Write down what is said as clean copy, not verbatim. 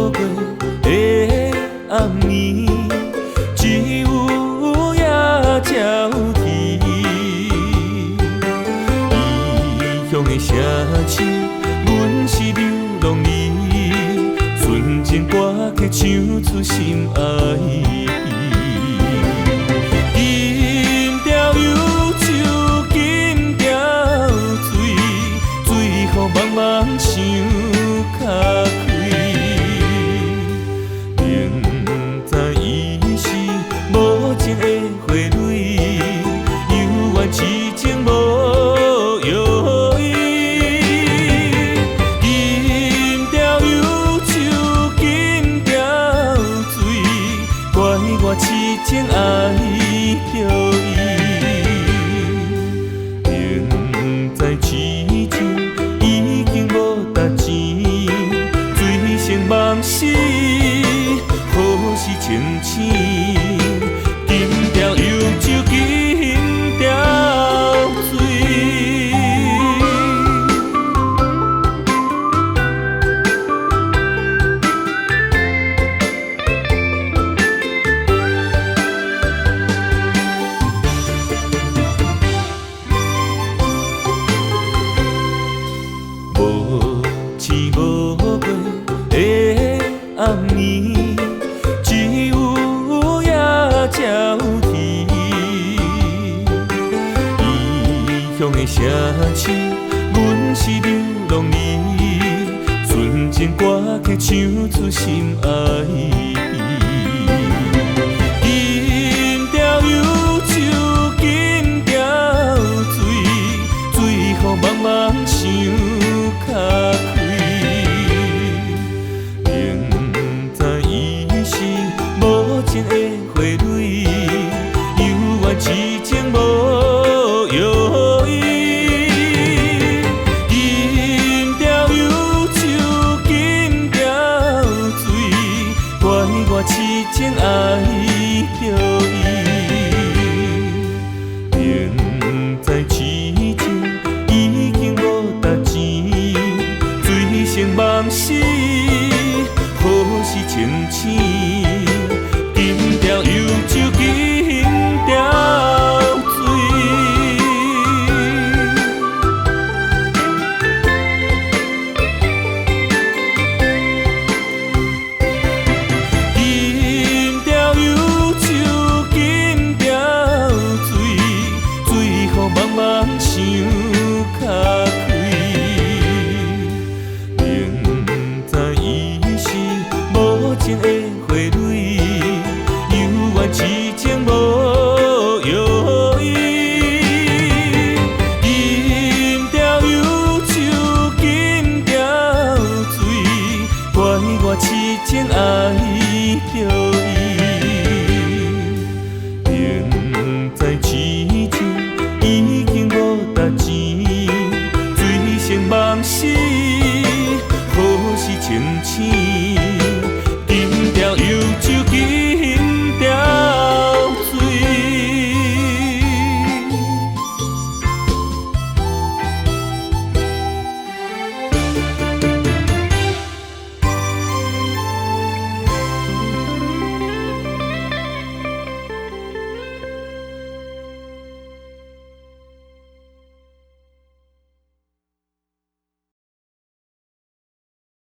过的暗暝，只有夜鸟啼。异乡的城市，阮是流浪儿，纯情歌曲唱出心爱。金条忧愁，金条水，水雨茫茫想脚开。明知伊是无情的花蕊，犹原痴情无药医。金条忧愁，金条水，怪我痴情爱着伊。明知痴情已经无值钱，醉生梦死，何时清醒？金条忧愁，金条水。无痴无过的暗暝，只有夜鸟啼。异乡的城市，阮是流浪儿，纯情歌曲唱出心爱。金条忧愁，金条水，水雨茫茫想脚开。明知伊是无情的花蕊，犹原痴情无药医。金条忧愁，金条水，怪我痴情爱着伊。明知痴情已经无值钱，醉生梦死，何时清醒？金条忧愁，金条水。金条忧愁，金条水，水雨茫茫想脚开。明知伊是无情的花蕊，犹原痴情无药医。金条忧愁，金条水，怪我痴情爱着伊。